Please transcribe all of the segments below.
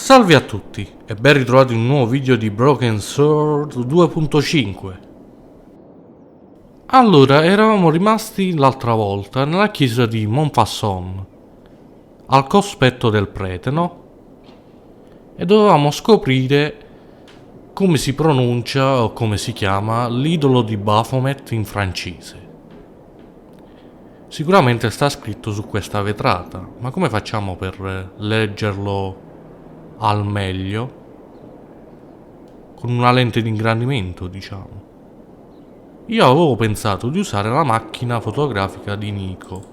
Salve a tutti e ben ritrovati in un nuovo video di Broken Sword 2.5. Allora, eravamo rimasti l'altra volta nella chiesa di Montfaucon, al cospetto del prete, no? E dovevamo scoprire come si pronuncia o come si chiama l'idolo di Baphomet in francese. Sicuramente sta scritto su questa vetrata, ma come facciamo per leggerlo al meglio? Con una lente di ingrandimento, diciamo. Io avevo pensato di usare la macchina fotografica di Nico.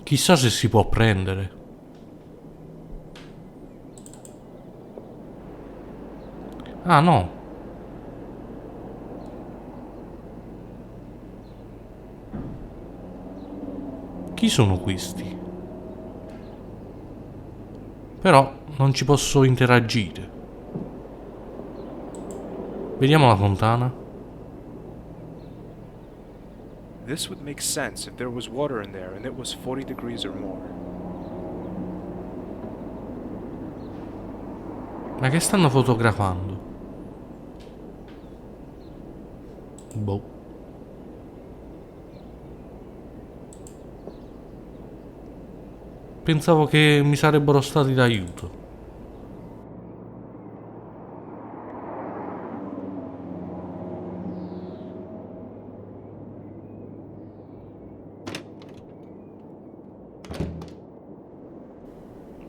Chissà se si può prendere. Ah no. Chi sono questi? Però non ci posso interagire. Vediamo la fontana. This would make sense if there was water in there and it was 40 degrees or more. Ma che stanno fotografando? Boh. Pensavo che mi sarebbero stati d'aiuto.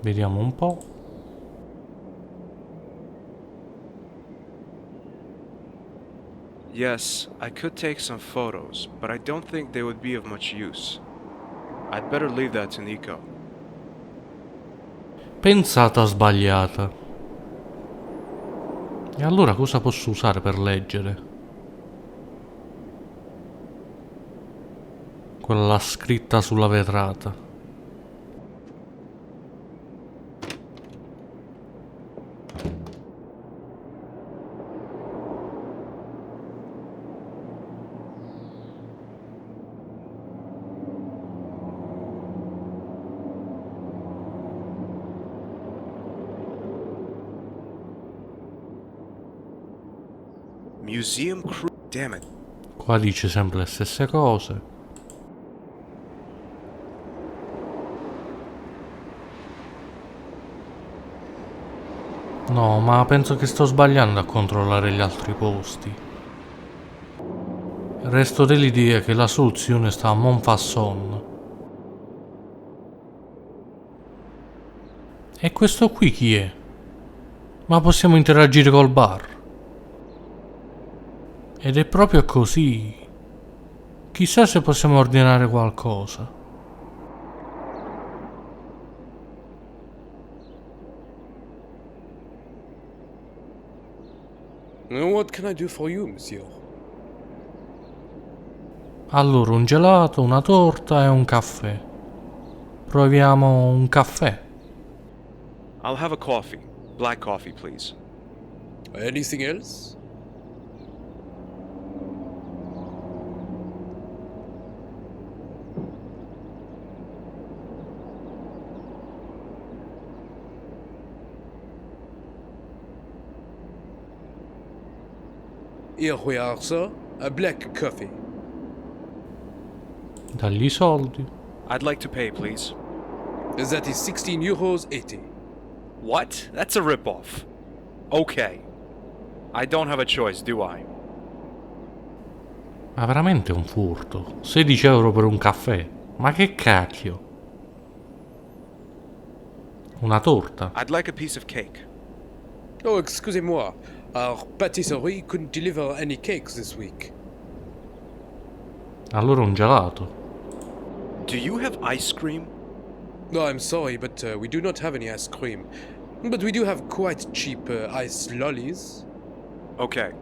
Vediamo un po'. Yes, I could take some photos, but I don't think they would be of much use. I'd better leave that to Nico. Pensata sbagliata. E allora cosa posso usare per leggere? Quella scritta sulla vetrata. Museum crew. Damn it. Qua dice sempre le stesse cose. No, ma penso che sto sbagliando a controllare gli altri posti. Resto dell'idea che la soluzione sta a Montfaucon. E questo qui chi è? Ma possiamo interagire col bar. Ed è proprio così. Chissà se possiamo ordinare qualcosa. What can I do for you, monsieur? Allora, un gelato, una torta e un caffè. Proviamo un caffè. I'll have a coffee. Black coffee, please. Anything else? Here we are, sir. A black coffee. Dagli i soldi. I'd like to pay, please. That is 16 euros 80. What? That's a ripoff. Okay. I don't have a choice, do I? Ma veramente un furto. 16 euro per un caffè. Ma che cacchio. Una torta. I'd like a piece of cake. Oh, excusez-moi. Our patisserie couldn't deliver any cakes this week. Allora un gelato. Do you have ice cream? No, I'm sorry, but we do not have any ice cream. But we do have quite cheap ice lollies. Okay.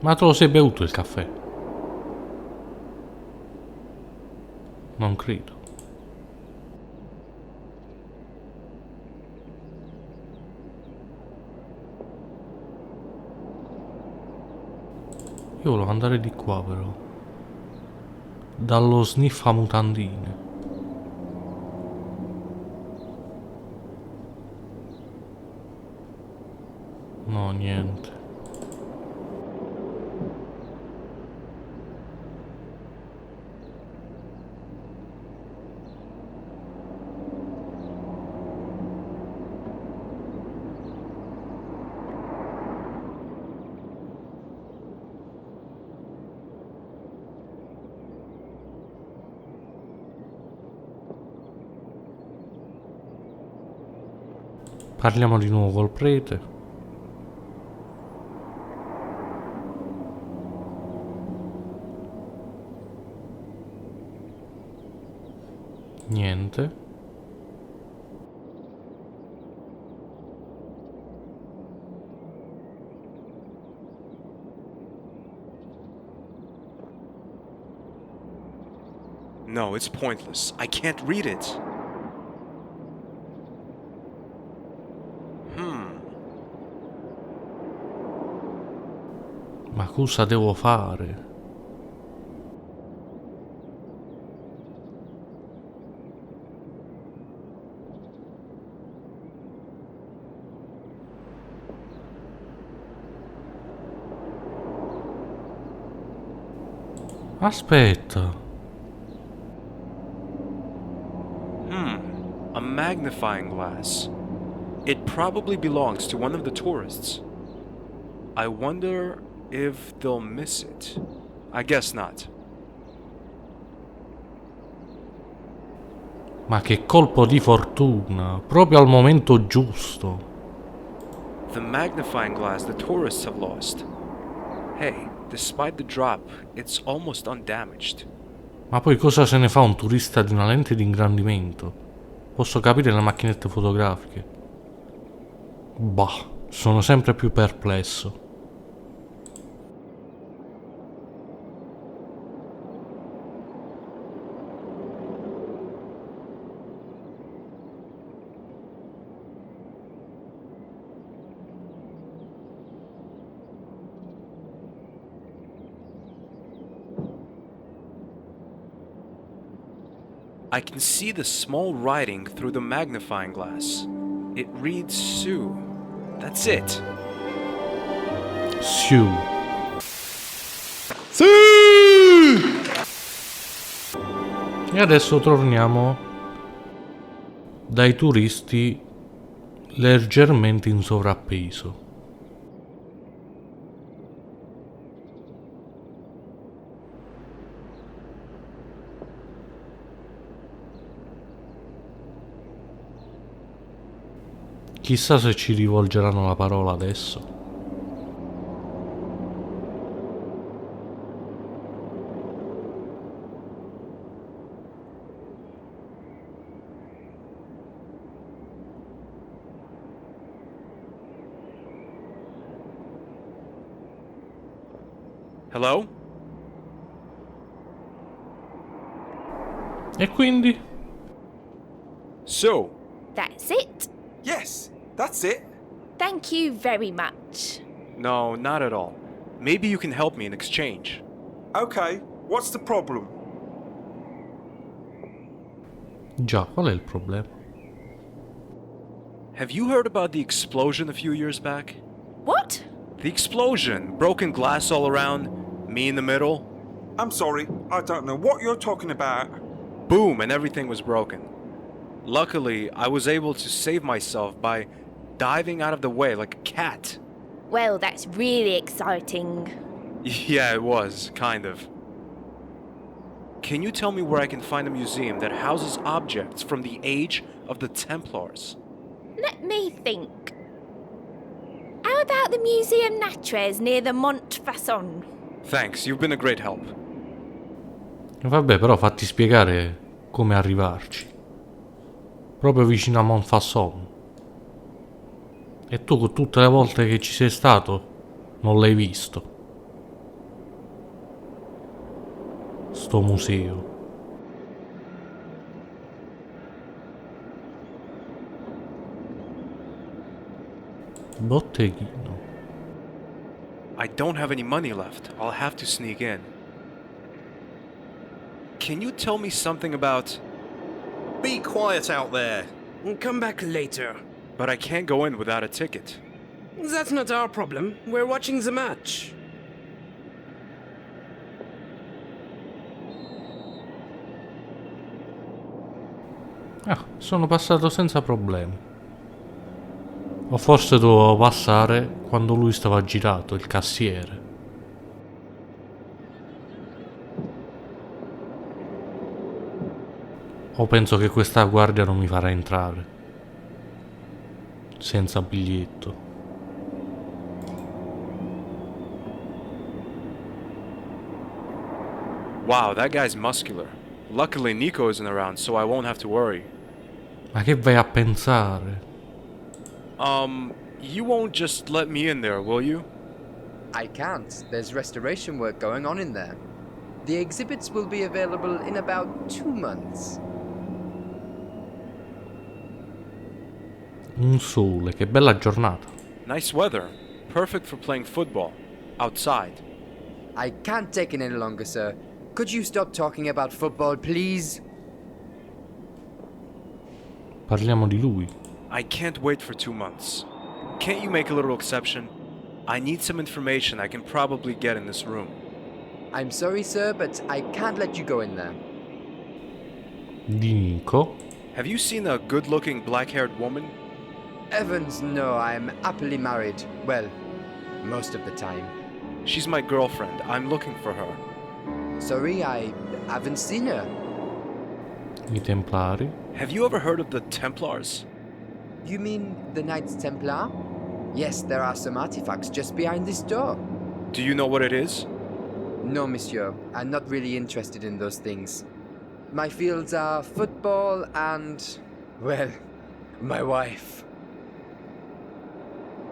Ma te lo sei bevuto il caffè? Non credo. Io volevo andare di qua però. Dallo sniffa mutandine. No, niente. Parliamo di nuovo col prete. Niente. No, it's pointless. I can't read it. Ma cosa devo fare? Aspetta. A magnifying glass. It probably belongs to one of the tourists. I wonder if they'll miss it. I guess not. Ma che colpo di fortuna, proprio al momento giusto. The magnifying glass the tourists have lost. Hey, despite the drop, it's almost undamaged. Ma poi cosa se ne fa un turista di una lente di ingrandimento? Posso capire le macchinette fotografiche. Bah, sono sempre più perplesso. I can see the small writing through the magnifying glass. It reads Sue. That's it. Siu. E adesso torniamo dai turisti leggermente in sovrappeso. Chissà se ci rivolgeranno la parola adesso. Hello? E quindi? Sue. That's it. Yes, that's it. Thank you very much. No, not at all. Maybe you can help me in exchange. Okay, what's the problem? Già, qual è il problema? Have you heard about the explosion a few years back? What? The explosion! Broken glass all around, me in the middle. I'm sorry, I don't know what you're talking about. Boom, and everything was broken. Luckily, I was able to save myself by diving out of the way like a cat. Well, that's really exciting. Yeah, it was, kind of. Can you tell me where I can find a museum that houses objects from the age of the Templars? Let me think. How about the Museum Natres near the Montfaucon? Thanks, you've been a great help. Vabbè, però fatti spiegare come arrivarci. Proprio vicino a Montfaucon. E tu con tutte le volte che ci sei stato non l'hai visto. Sto museo. Botteghino. I don't have any money left. I'll have to sneak in. Can you tell me something about... Be quiet out there. Come back later. But I can't go in without a ticket. That's not our problem. We're watching the match. Ah, sono passato senza problemi. O forse dovevo passare quando lui stava girato, il cassiere. O penso che questa guardia non mi farà entrare. Senza biglietto. Wow, that guy's muscular. Luckily Nico isn't around, so I won't have to worry. Ma che vai a pensare? You won't just let me in there, will you? I can't. There's restoration work going on in there. The exhibits will be available in about 2 months. Un sole, che bella giornata. Nice weather. Perfect for playing football. Outside. I can't take it any longer, sir. Could you stop talking about football, please? Parliamo di lui. I can't wait for 2 months. Can't you make a little exception? I need some information I can probably get in this room. I'm sorry, sir, but I can't let you go in there. Di Nico. Have you seen a good-looking black-haired woman? Evans, no, I'm happily married. Well, most of the time. She's my girlfriend. I'm looking for her. Sorry, I haven't seen her. I Templari. Have you ever heard of the Templars? You mean the Knights Templar? Yes, there are some artifacts just behind this door. Do you know what it is? No, monsieur. I'm not really interested in those things. My fields are football and, well, my wife.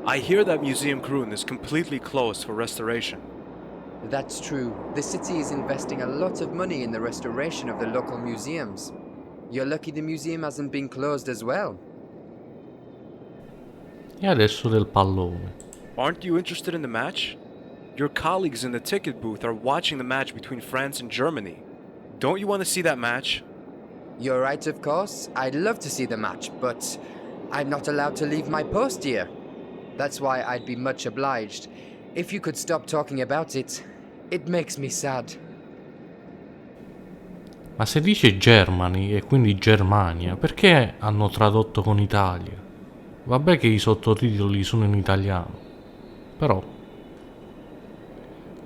I hear that Museum Grun is completely closed for restoration. That's true. The city is investing a lot of money in the restoration of the local museums. You're lucky the museum hasn't been closed as well. E adesso del pallone. Aren't you interested in the match? Your colleagues in the ticket booth are watching the match between France and Germany. Don't you want to see that match? You're right, of course. I'd love to see the match, but I'm not allowed to leave my post here. That's why I'd be much obliged. If you could stop talking about it, it makes me sad. Ma se dice Germany e quindi Germania, perché hanno tradotto con Italia? Vabbè che i sottotitoli sono in italiano, però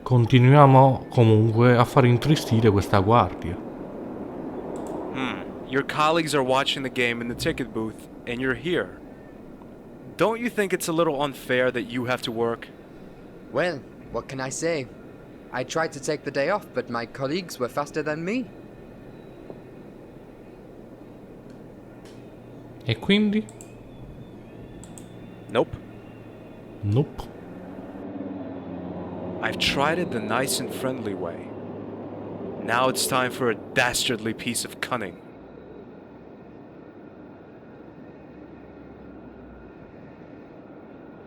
continuiamo comunque a far intristire questa guardia. Your colleagues are watching the game in the ticket booth, and you're here. Don't you think it's a little unfair that you have to work? Well, what can I say? I tried to take the day off, but my colleagues were faster than me. E quindi? Nope. Nope. I've tried it the nice and friendly way. Now it's time for a dastardly piece of cunning.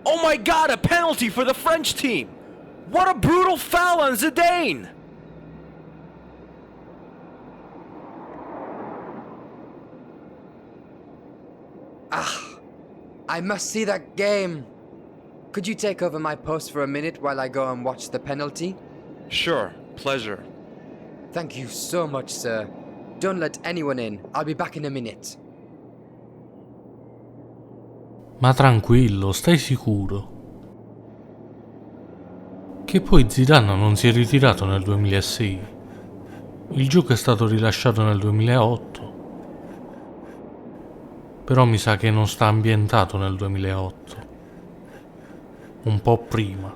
Oh my god, a penalty for the French team! What a brutal foul on Zidane! I must see that game. Could you take over my post for a minute while I go and watch the penalty? Sure, pleasure. Thank you so much, sir. Don't let anyone in. I'll be back in a minute. Ma tranquillo, stai sicuro. Che poi Zidane non si è ritirato nel 2006. Il gioco è stato rilasciato nel 2008. Però mi sa che non sta ambientato nel 2008. Un po' prima.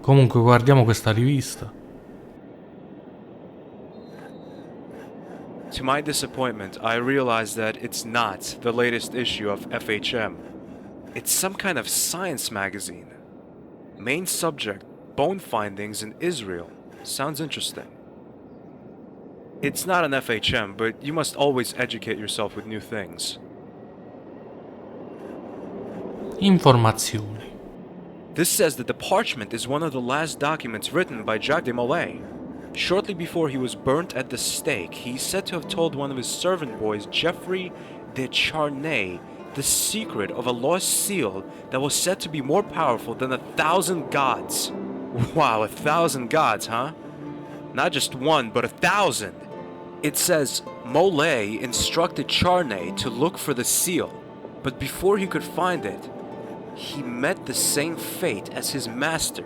Comunque guardiamo questa rivista. To my disappointment, I realized that it's not the latest issue of FHM. It's some kind of science magazine. Main subject, bone findings in Israel. Sounds interesting. It's not an FHM, but you must always educate yourself with new things. Informazioni. This says that the parchment is one of the last documents written by Jacques de Molay. Shortly before he was burnt at the stake, he's said to have told one of his servant boys, Geoffrey de Charnay, the secret of a lost seal that was said to be more powerful than 1,000 gods. Wow, 1,000 gods, huh? Not just one, but 1,000. It says Molay instructed Charnay to look for the seal, but before he could find it, he met the same fate as his master.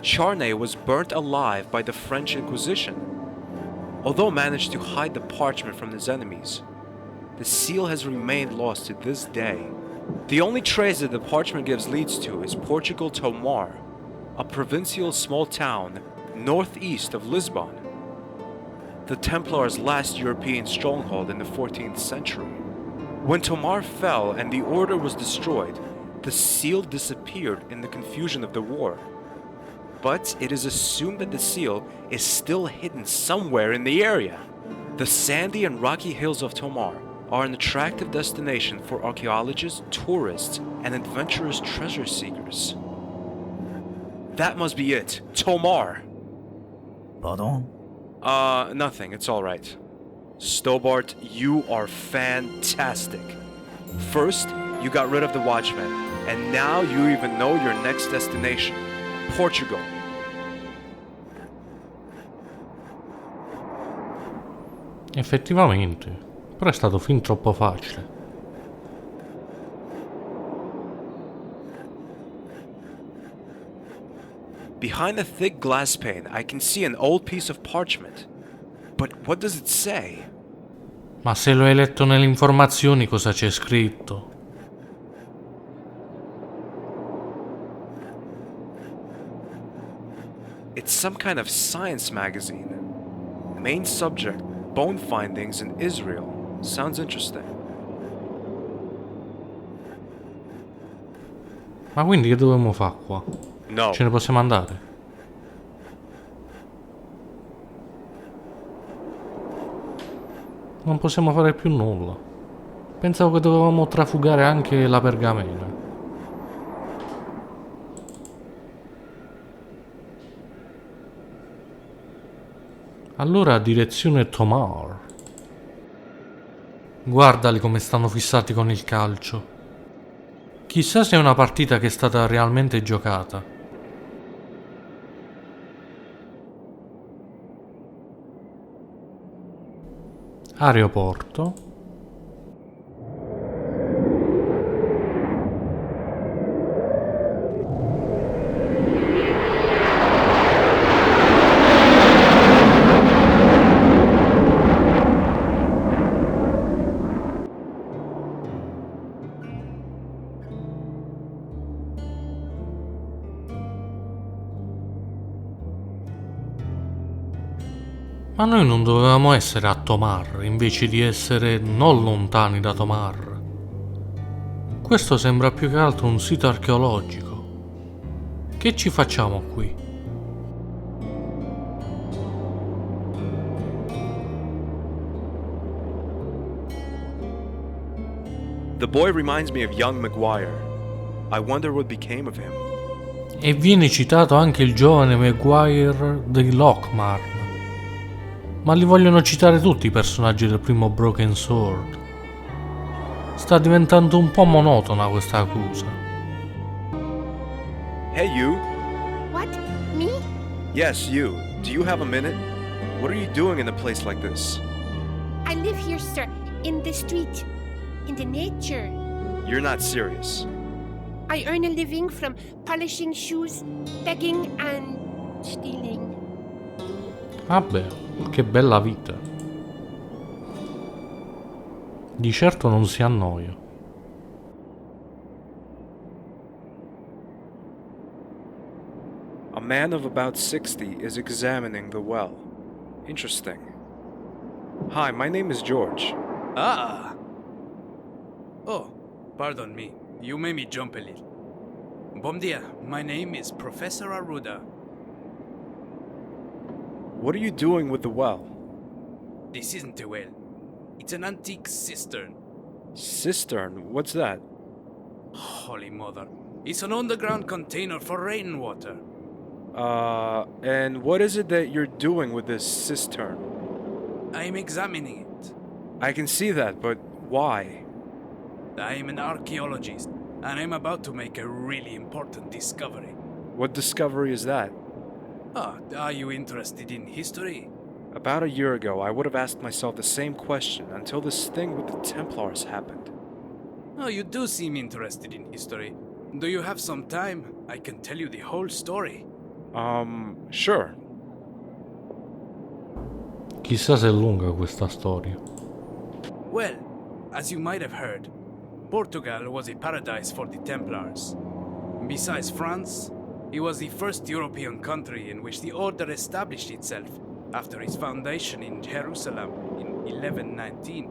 Charnay was burnt alive by the French Inquisition. Although managed to hide the parchment from his enemies, the seal has remained lost to this day. The only trace that the parchment gives leads to is Portugal Tomar, a provincial small town northeast of Lisbon, the Templars' last European stronghold in the 14th century. When Tomar fell and the order was destroyed, the seal disappeared in the confusion of the war. But it is assumed that the seal is still hidden somewhere in the area. The sandy and rocky hills of Tomar are an attractive destination for archaeologists, tourists, and adventurous treasure seekers. That must be it. Tomar! Pardon? Nothing. It's alright. Stobart, you are fantastic. First, you got rid of the Watchmen, and now you even know your next destination. Portugal. Effettivamente, però è stato fin troppo facile. Behind the thick glass pane, I can see an old piece of parchment. But what does it say? Ma se lo hai letto nelle informazioni cosa c'è scritto? It's some kind of science magazine. Main subject, bone findings in Israel. Sounds interesting. Ma quindi che dobbiamo fare qua? No. Ce ne possiamo andare? Non possiamo fare più nulla. Pensavo che dovevamo trafugare anche la pergamena. Allora direzione Tomar. Guardali come stanno fissati con il calcio. Chissà se è una partita che è stata realmente giocata. Aeroporto. Ma noi non dovevamo essere a Tomar, invece di essere non lontani da Tomar. Questo sembra più che altro un sito archeologico. Che ci facciamo qui? The boy reminds me of young Maguire. I wonder what became of him. E viene citato anche il giovane Maguire di Lockmar. Ma li vogliono citare tutti i personaggi del primo Broken Sword. Sta diventando un po' monotona questa accusa. Hey, you. What? Me? Yes, you. Do you have a minute? What are you doing in a place like this? I live here, sir, in the street, in the nature. You're not serious. I earn a living from polishing shoes, begging, and stealing. Vabbè, che bella vita. Di certo non si annoia. A man of about 60 is examining the well. Interesting. Hi, my name is George. Ah! Oh, pardon me. You made me jump a little. Bom dia. My name is Professor Arruda. What are you doing with the well? This isn't a well. It's an antique cistern. Cistern? What's that? Holy mother. It's an underground container for rainwater. And what is it that you're doing with this cistern? I'm examining it. I can see that, but why? I'm an archaeologist, and I'm about to make a really important discovery. What discovery is that? Are you interested in history? About a year ago, I would have asked myself the same question until this thing with the Templars happened. Oh, you do seem interested in history. Do you have some time? I can tell you the whole story. Sure. Chissà se è lunga questa storia. Well, as you might have heard, Portugal was a paradise for the Templars. Besides France, it was the first European country in which the order established itself after its foundation in Jerusalem in 1119.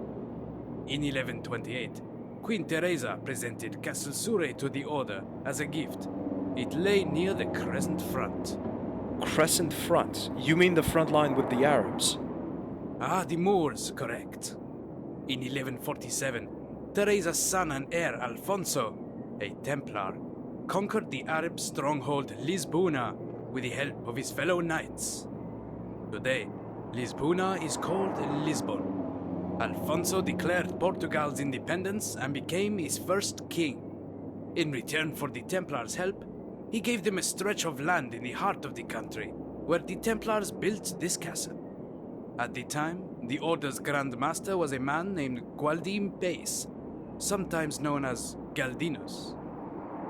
In 1128, Queen Teresa presented Castle Surrey to the order as a gift. It lay near the Crescent Front. Crescent Front? You mean the front line with the Arabs? The Moors, correct. In 1147, Teresa's son and heir Alfonso, a Templar, conquered the Arab stronghold Lisbona with the help of his fellow knights. Today, Lisbona is called Lisbon. Alfonso declared Portugal's independence and became its first king. In return for the Templars' help, he gave them a stretch of land in the heart of the country, where the Templars built this castle. At the time, the Order's Grand Master was a man named Gualdim Pace, sometimes known as Galdinus.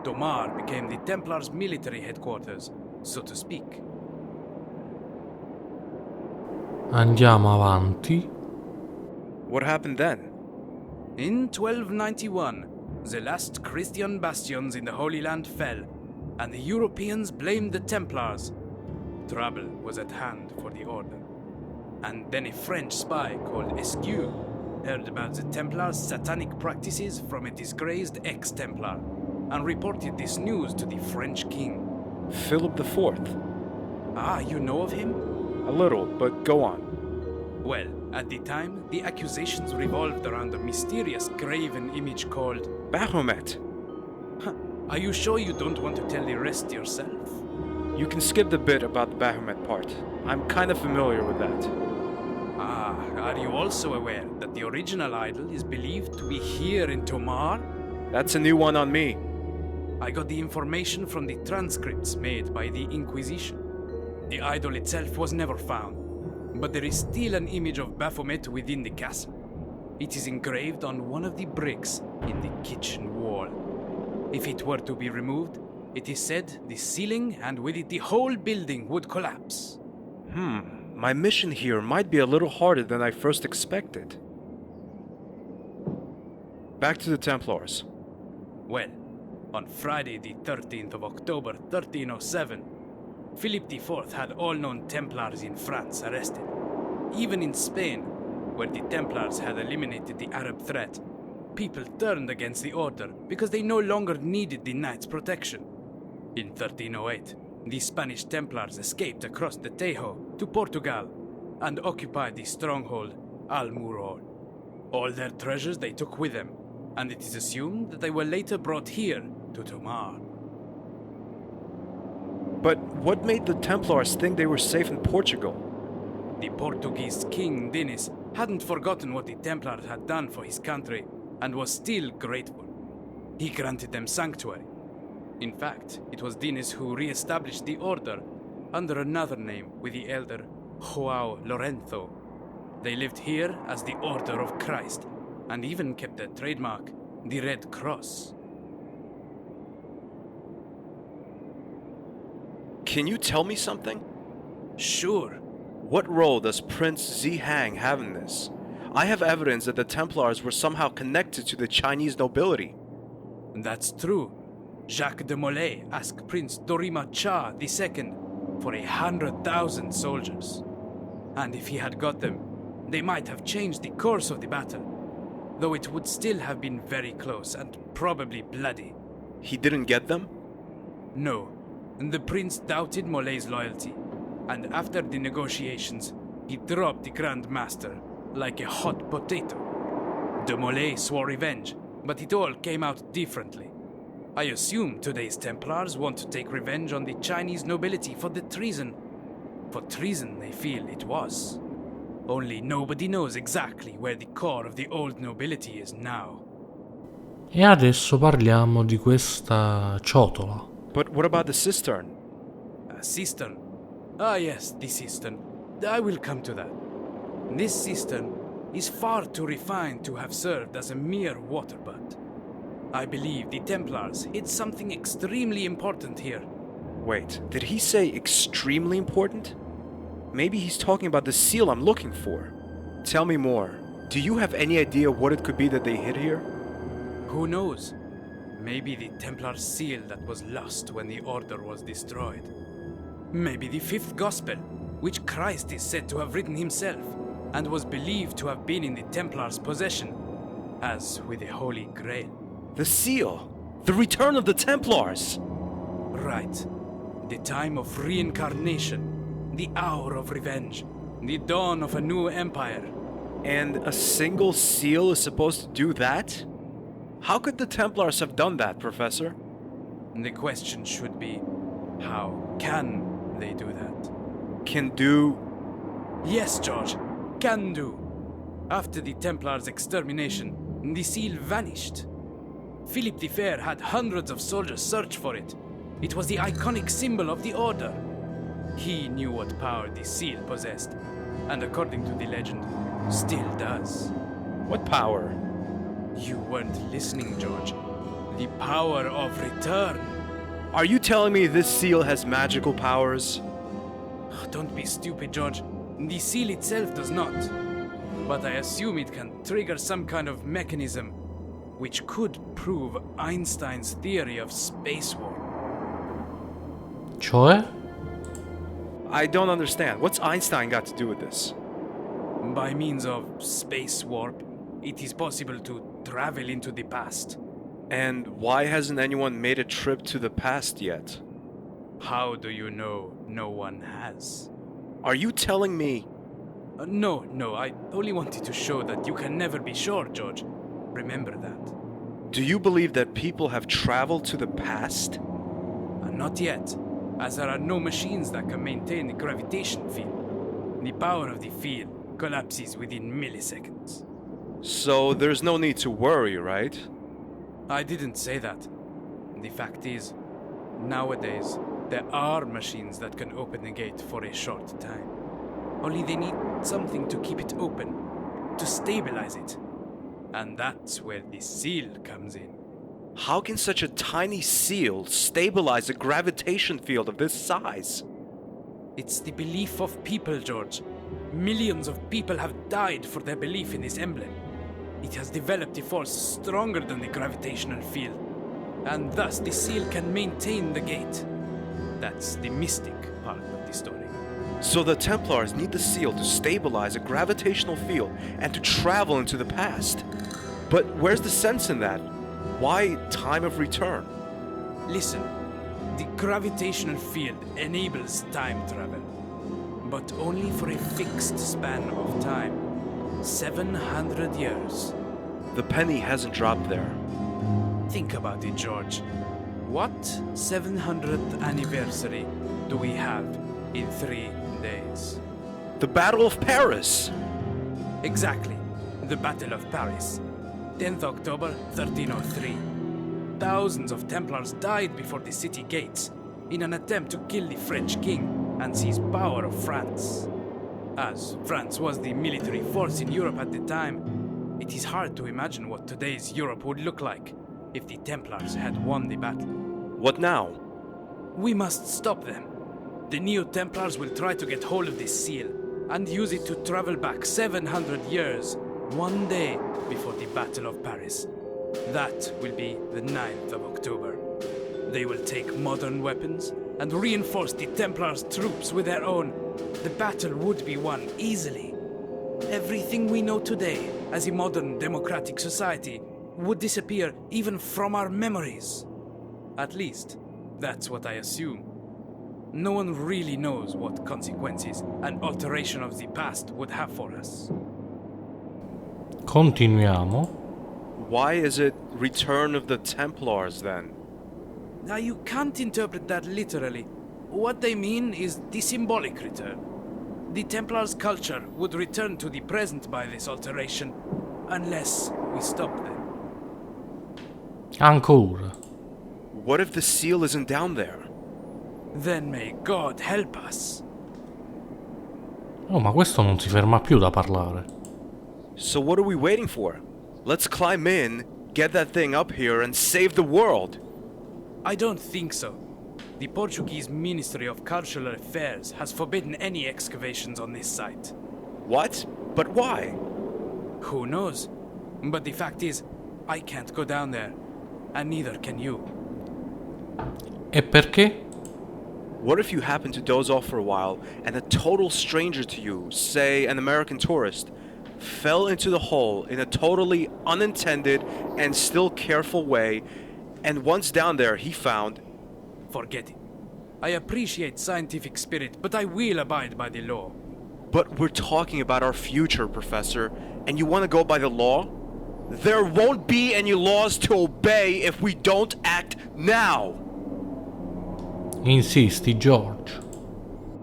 Tomar became the Templars' military headquarters, so to speak. Andiamo avanti. What happened then? In 1291, the last Christian bastions in the Holy Land fell, and the Europeans blamed the Templars. Trouble was at hand for the Order. And then a French spy called Esquieu heard about the Templars' satanic practices from a disgraced ex-Templar, and reported this news to the French king. Philip IV? You know of him? A little, but go on. Well, at the time, the accusations revolved around a mysterious graven image called Baphomet. Are you sure you don't want to tell the rest yourself? You can skip the bit about the Baphomet part. I'm kind of familiar with that. Are you also aware that the original idol is believed to be here in Tomar? That's a new one on me. I got the information from the transcripts made by the Inquisition. The idol itself was never found, but there is still an image of Baphomet within the castle. It is engraved on one of the bricks in the kitchen wall. If it were to be removed, it is said the ceiling and with it the whole building would collapse. My mission here might be a little harder than I first expected. Back to the Templars. Well, on Friday the 13th of October 1307, Philip IV had all known Templars in France arrested. Even in Spain, where the Templars had eliminated the Arab threat, people turned against the order because they no longer needed the Knights' protection. In 1308, the Spanish Templars escaped across the Tajo to Portugal and occupied the stronghold Almurol. All their treasures they took with them, and it is assumed that they were later brought here to Tomar. But what made the Templars think they were safe in Portugal? The Portuguese king Dinis hadn't forgotten what the Templars had done for his country and was still grateful. He granted them sanctuary. In fact, it was Dinis who re-established the order under another name with the elder João Lorenzo. They lived here as the Order of Christ and even kept their trademark, the Red Cross. Can you tell me something? Sure. What role does Prince Zihang have in this? I have evidence that the Templars were somehow connected to the Chinese nobility. That's true. Jacques de Molay asked Prince Dorima Cha II for 100,000 soldiers. And if he had got them, they might have changed the course of the battle, though it would still have been very close and probably bloody. He didn't get them? No, the prince doubted Molay's loyalty, and after the negotiations, he dropped the Grand Master like a hot potato. De Molay swore revenge, but it all came out differently. I assume today's Templars want to take revenge on the Chinese nobility for the treason. For treason, they feel it was. Only nobody knows exactly where the core of the old nobility is now. E adesso parliamo di questa ciotola. But what about the cistern? A cistern. Ah yes, the cistern. I will come to that. This cistern is far too refined to have served as a mere water butt. I believe the Templars hid something extremely important here. Wait, did he say extremely important? Maybe he's talking about the seal I'm looking for. Tell me more. Do you have any idea what it could be that they hid here? Who knows? Maybe the Templar seal that was lost when the Order was destroyed. Maybe the fifth Gospel, which Christ is said to have written himself, and was believed to have been in the Templars' possession, as with the Holy Grail. The seal! The return of the Templars! Right. The time of reincarnation. The hour of revenge. The dawn of a new empire. And a single seal is supposed to do that? How could the Templars have done that, Professor? The question should be, how can they do that? Can do... Yes, George. Can do. After the Templars' extermination, the seal vanished. Philip the Fair had hundreds of soldiers search for it. It was the iconic symbol of the Order. He knew what power the seal possessed, and according to the legend, still does. What power? You weren't listening, George. The power of return. Are you telling me this seal has magical powers? Don't be stupid, George. The seal itself does not. But I assume it can trigger some kind of mechanism which could prove Einstein's theory of space warp. Cioè? I don't understand. What's Einstein got to do with this? By means of space warp, it is possible to travel into the past. And why hasn't anyone made a trip to the past yet? How do you know no one has? Are you telling me... No, I only wanted to show that you can never be sure, George. Remember that. Do you believe that people have traveled to the past? Not yet, as there are no machines that can maintain the gravitation field. The power of the field collapses within milliseconds. So there's no need to worry, right? I didn't say that. The fact is, nowadays, there are machines that can open the gate for a short time. Only they need something to keep it open, to stabilize it. And that's where the seal comes in. How can such a tiny seal stabilize a gravitation field of this size? It's the belief of people, George. Millions of people have died for their belief in this emblem. It has developed a force stronger than the gravitational field, and thus the seal can maintain the gate. That's the mystic part of the story. So the Templars need the seal to stabilize a gravitational field and to travel into the past. But where's the sense in that? Why time of return? Listen, the gravitational field enables time travel, but only for a fixed span of time. 700 years. The penny hasn't dropped there. Think about it, George. What 700th anniversary do we have in 3 days? The Battle of Paris! Exactly. The Battle of Paris. 10th October 1303. Thousands of Templars died before the city gates in an attempt to kill the French king and seize power of France. As France was the military force in Europe at the time, it is hard to imagine what today's Europe would look like if the Templars had won the battle. What now? We must stop them. The Neo-Templars will try to get hold of this seal and use it to travel back 700 years, one day before the Battle of Paris. That will be the 9th of October. They will take modern weapons and reinforce the Templars' troops with their own. The battle would be won easily. Everything we know today as a modern democratic society would disappear even from our memories. At least, that's what I assume. No one really knows what consequences an alteration of the past would have for us. Continuiamo. Why is it Return of the Templars then? Now, you can't interpret that literally. What they mean is the symbolic return. The Templars' culture would return to the present by this alteration, unless we stop them. Ancora. What if the seal isn't down there? Then may God help us. Oh, ma questo non si ferma più da parlare. So what are we waiting for? Let's climb in, get that thing up here, and save the world! I don't think so. The Portuguese Ministry of Cultural Affairs has forbidden any excavations on this site. What? But why? Who knows? But the fact is, I can't go down there, and neither can you. E perché? What if you happen to doze off for a while, and a total stranger to you, say an American tourist, fell into the hole in a totally unintended and still careful way, and once down there he found... Forget it. I appreciate scientific spirit, but I will abide by the law. But we're talking about our future, Professor, and you want to go by the law? There won't be any laws to obey if we don't act now! Insisti, George.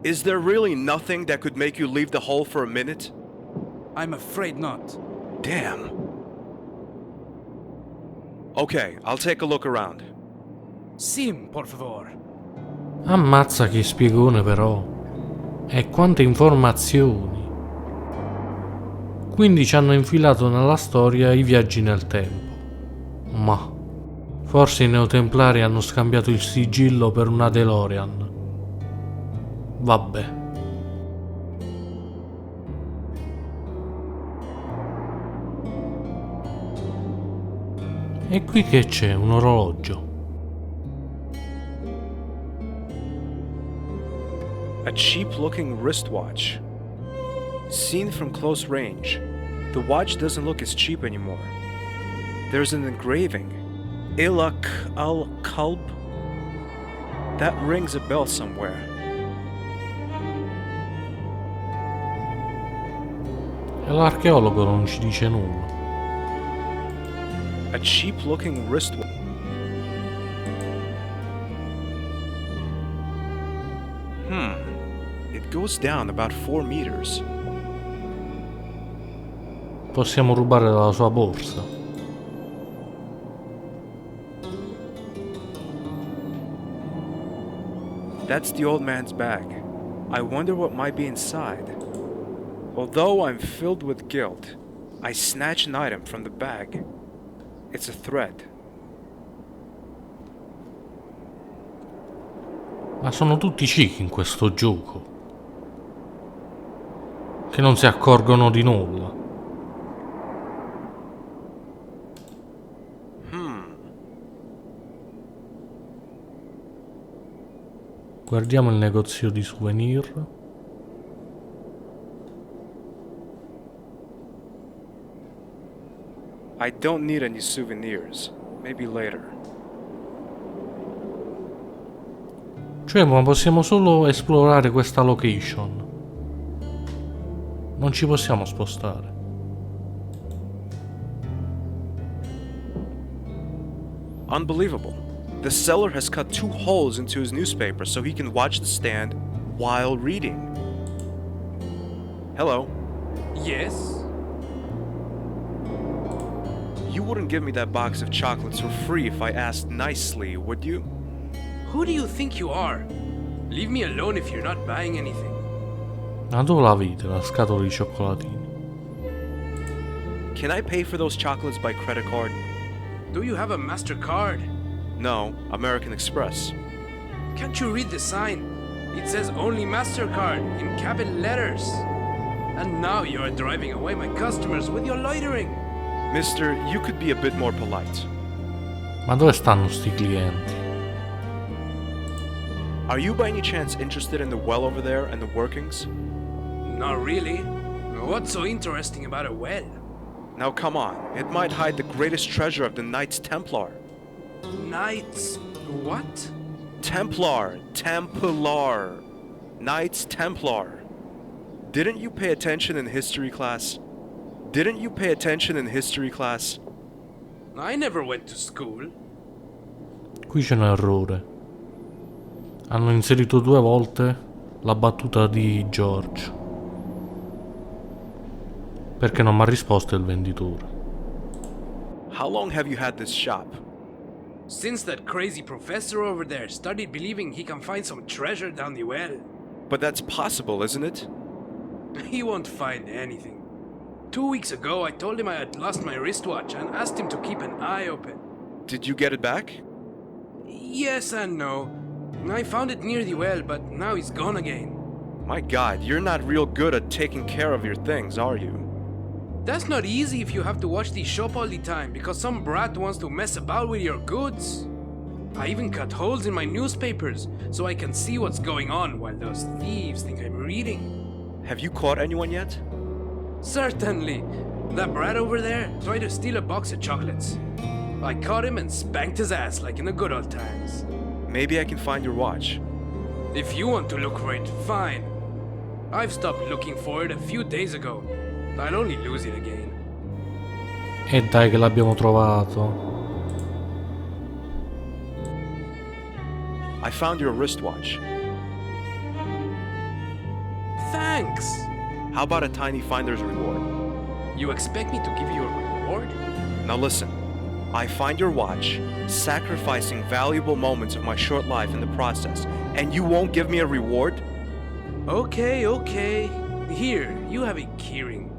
Is there really nothing that could make you leave the hole for a minute? I'm afraid not. Damn. Okay, I'll take a look around. Sim, por favor. Ammazza che spiegone però. E quante informazioni. Quindi ci hanno infilato nella storia i viaggi nel tempo. Ma forse i neotemplari hanno scambiato il sigillo per una DeLorean. Vabbè. E qui che c'è? Un orologio. A cheap-looking wristwatch. Seen from close range, the watch doesn't look as cheap anymore. There's an engraving. Ilak al-Kalb? That rings a bell somewhere. E l'archeologo non ci dice nulla. A cheap-looking wristwatch. It goes down about 4 meters. Possiamo rubare dalla sua borsa. That's the old man's bag. I wonder what might be inside. Although I'm filled with guilt, I snatch an item from the bag. It's a thread. Ma sono tutti ciechi in questo gioco. Che non si accorgono di nulla. Guardiamo il negozio di souvenir. I don't need any souvenirs. Maybe later. Cioè, ma possiamo solo esplorare questa location. Non ci possiamo spostare. Unbelievable. The seller has cut 2 holes into his newspaper so he can watch the stand while reading. Hello. Yes? You wouldn't give me that box of chocolates for free if I asked nicely, would you? Who do you think you are? Leave me alone if you're not buying anything. Ma dove la vede la scatola di cioccolatini? Can I pay for those chocolates by credit card? Do you have a MasterCard? No, American Express. Can't you read the sign? It says only MasterCard in capital letters. And now you are driving away my customers with your loitering. Mister, you could be a bit more polite. Ma dove stanno sti clienti? Are you by any chance interested in the well over there and the workings? Not really. What's so interesting about a well? Now come on, it might hide the greatest treasure of the Knights Templar. Knights... what? Templar! Templar! Knights Templar. Didn't you pay attention in history class? Didn't you pay attention in history class? I never went to school. Qui c'è un errore. Hanno inserito 2 volte la battuta di George. Perché non mi ha risposto il venditore. How long have you had this shop? Since that crazy professor over there started believing he can find some treasure down the well. But that's possible, isn't it? He won't find anything. 2 weeks ago, I told him I had lost my wristwatch and asked him to keep an eye open. Did you get it back? Yes and no. I found it near the well, but now it's gone again. My God, you're not real good at taking care of your things, are you? That's not easy if you have to watch the shop all the time because some brat wants to mess about with your goods. I even cut holes in my newspapers so I can see what's going on while those thieves think I'm reading. Have you caught anyone yet? Certainly. That brat over there tried to steal a box of chocolates. I caught him and spanked his ass like in the good old times. Maybe I can find your watch. If you want to look for it, fine. I've stopped looking for it a few days ago. I'll only lose it again. E dai che l'abbiamo trovato. I found your wristwatch. Thanks! How about a tiny finder's reward? You expect me to give you a reward? Now listen, I find your watch, sacrificing valuable moments of my short life in the process, and you won't give me a reward? Okay, okay. Here, you have a keyring.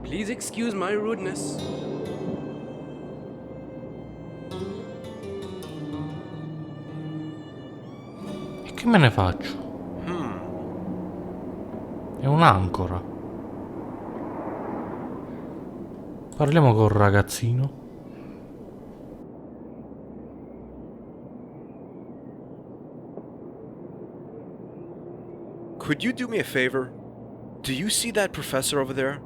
Please excuse my rudeness. E che me ne faccio? È un'ancora. Parliamo col ragazzino. Could you do me a favor? Do you see that professor over there?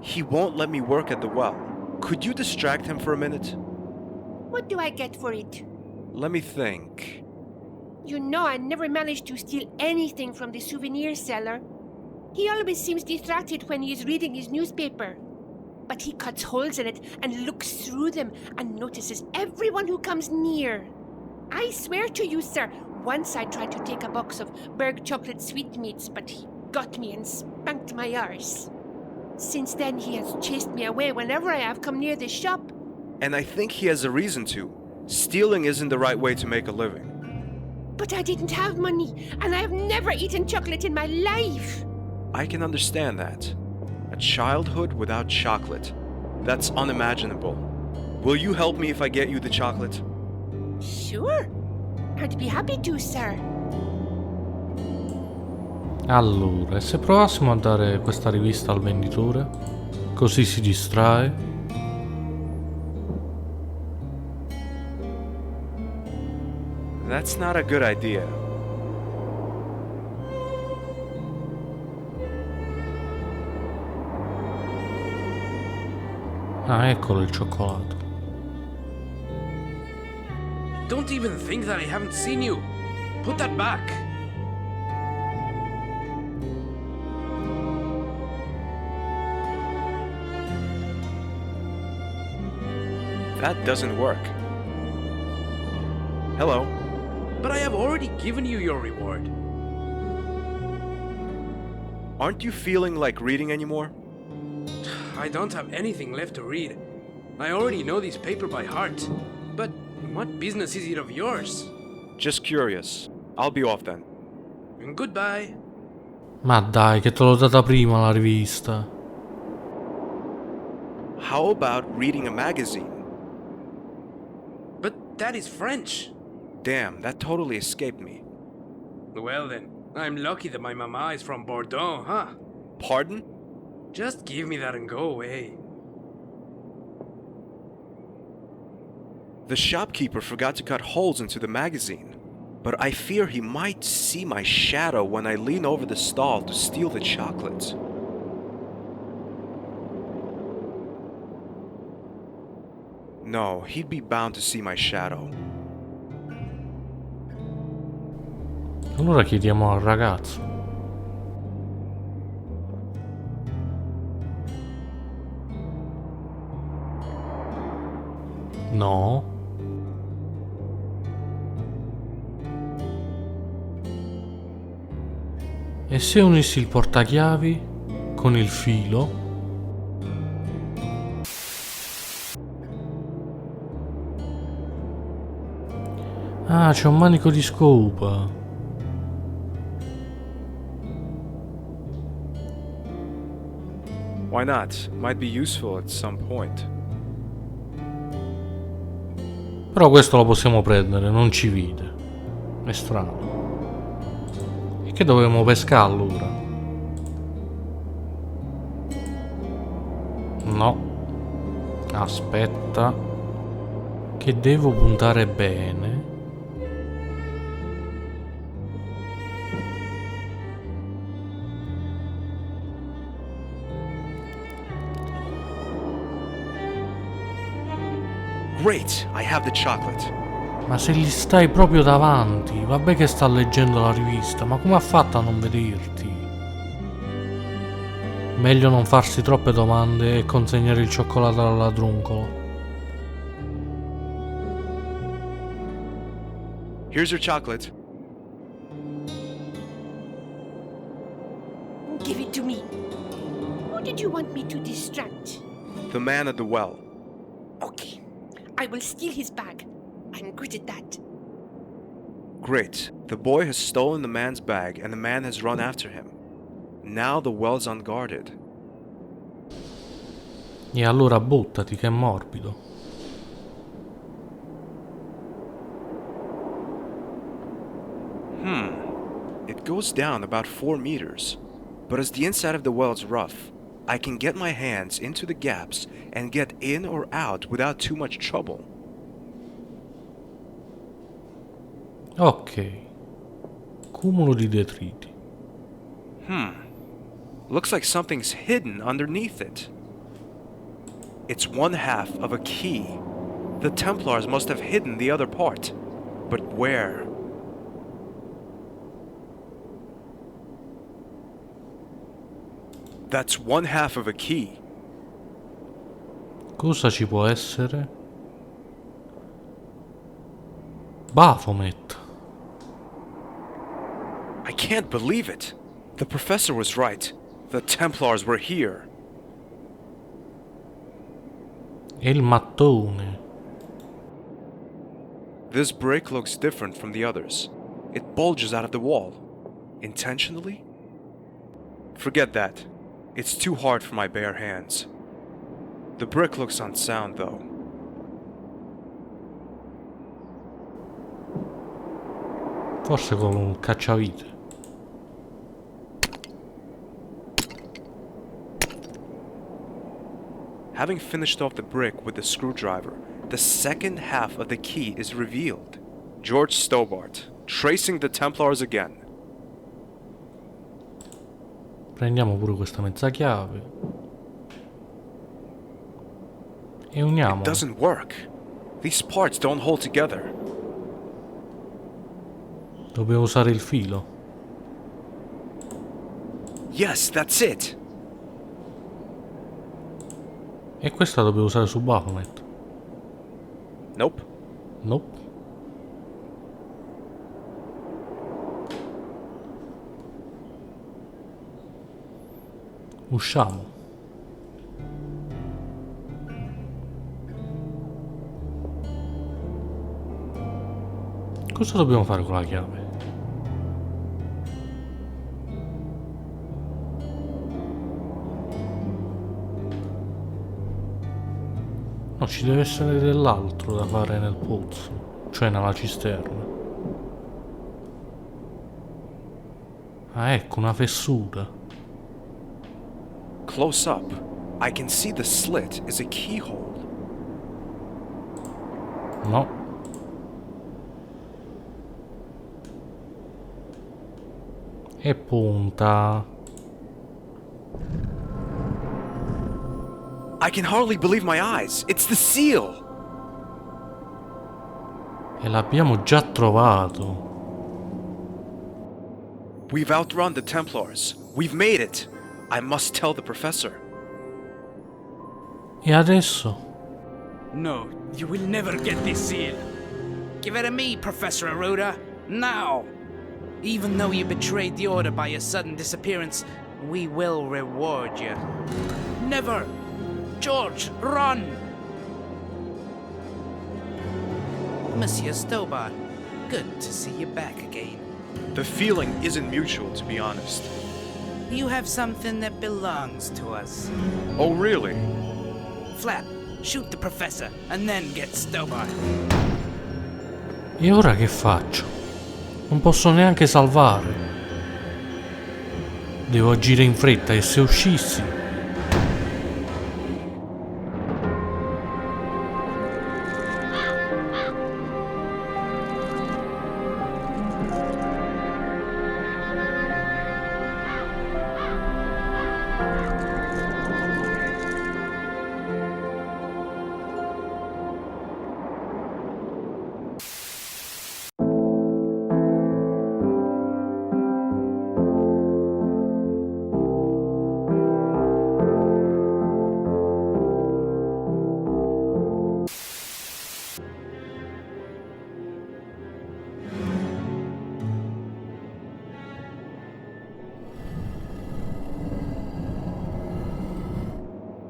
He won't let me work at the well. Could you distract him for a minute? What do I get for it? Let me think. You know I never managed to steal anything from the souvenir seller. He always seems distracted when he is reading his newspaper. But he cuts holes in it and looks through them and notices everyone who comes near. I swear to you, sir, once I tried to take a box of Berg chocolate sweetmeats, but he got me and spanked my arse. Since then, he has chased me away whenever I have come near this shop. And I think he has a reason to. Stealing isn't the right way to make a living. But I didn't have money, and I have never eaten chocolate in my life. I can understand that. A childhood without chocolate. That's unimaginable. Will you help me if I get you the chocolate? Sure. I'd be happy to, sir. Allora, e se provassimo a dare questa rivista al venditore? Così si distrae. That's not a good idea. Ah, eccolo il cioccolato. Don't even think that I haven't seen you. Put that back. That doesn't work. Hello. But I have already given you your reward. Aren't you feeling like reading anymore? I don't have anything left to read. I already know this paper by heart. But what business is it of yours? Just curious. I'll be off then. Goodbye. Ma dai, che te l'ho data prima la rivista. How about reading a magazine? But that is French. Damn, that totally escaped me. Well then, I'm lucky that my mama is from Bordeaux, huh? Pardon? Just give me that and go away. The shopkeeper forgot to cut holes into the magazine, but I fear he might see my shadow when I lean over the stall to steal the chocolates. No, he'd be bound to see my shadow. Allora chiediamo al ragazzo. No. E se unissi il portachiavi con il filo? Ah, c'è un manico di scopa. Why not? Might be useful at some point. Però questo lo possiamo prendere, non ci vede. È strano. E che dovevamo pescare allora? No. Aspetta. Che devo puntare bene. Great! I have the chocolate. Ma se gli stai proprio davanti, vabbè che sta leggendo la rivista, ma come ha fatto a non vederti? Meglio non farsi troppe domande e consegnare il cioccolato al ladruncolo. Here's your chocolate. Give it to me. Who did you want me to distract? The man at the well. Okay. I will steal his bag. I'm good at that. Great. The boy has stolen the man's bag and the man has run after him. Now the well's unguarded. E allora buttati che è morbido. It goes down about 4 meters. But as the inside of the well's rough, I can get my hands into the gaps and get in or out without too much trouble. Ok. Cumulo di detriti. Looks like something's hidden underneath it. It's 1/2 of a key. The Templars must have hidden the other part. But where? That's 1/2 of a key. Cosa ci può essere? Baphomet. I can't believe it. The professor was right. The Templars were here. E il mattone. This brick looks different from the others. It bulges out of the wall. Intentionally? Forget that. It's too hard for my bare hands. The brick looks unsound, though. Forse con un cacciavite. Having finished off the brick with the screwdriver, the second half of the key is revealed. George Stobart, tracing the Templars again. Prendiamo pure questa mezza chiave. E uniamo. It doesn't work. These parts don't hold together. Dobbiamo usare il filo. Yes, that's it. E questa dobbiamo usare su Baphomet. Nope. Nope. Usciamo. Cosa dobbiamo fare con la chiave? No, ci deve essere dell'altro da fare nel pozzo, cioè nella cisterna. Ah, ecco, una fessura. Close up, I can see the slit is a keyhole. No. E punta. I can hardly believe my eyes. It's the seal. E l'abbiamo già trovato. We've outrun the Templars. We've made it. I must tell the professor. E adesso? No, You will never get this seal. Give it to me, Professor Aruda. Now! Even though you betrayed the Order by your sudden disappearance, we will reward you. Never! George, run! Monsieur Stobart, good to see you back again. The feeling isn't mutual, to be honest. You have something that belongs to us. Oh, really? Flap, shoot the Professor, and then get Stobart. E ora che faccio? Non posso neanche salvare. Devo agire in fretta e se uscissi...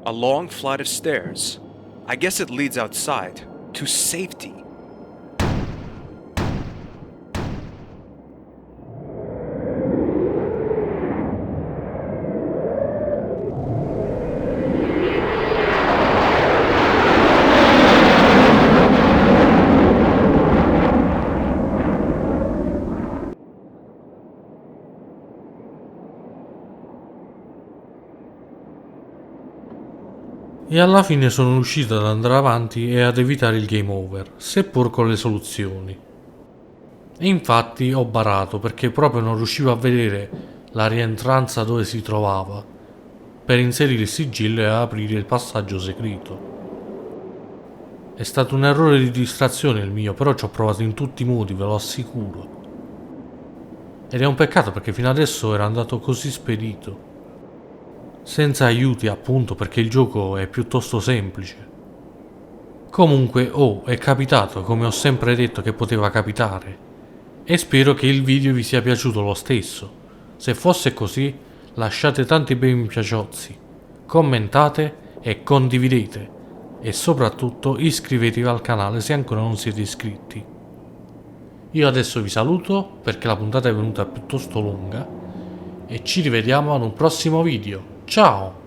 A long flight of stairs. I guess it leads outside, to safety. E alla fine sono riuscito ad andare avanti e ad evitare il game over, seppur con le soluzioni. E infatti ho barato perché proprio non riuscivo a vedere la rientranza dove si trovava, per inserire il sigillo e aprire il passaggio segreto. È stato un errore di distrazione il mio, però ci ho provato in tutti i modi, ve lo assicuro. Ed è un peccato perché fino adesso era andato così spedito. Senza aiuti appunto perché il gioco è piuttosto semplice. Comunque è capitato come ho sempre detto che poteva capitare e spero che il video vi sia piaciuto lo stesso. Se fosse così lasciate tanti bei mi piaciozzi, commentate e condividete e soprattutto iscrivetevi al canale se ancora non siete iscritti. Io adesso vi saluto perché la puntata è venuta piuttosto lunga e ci rivediamo ad un prossimo video. Ciao!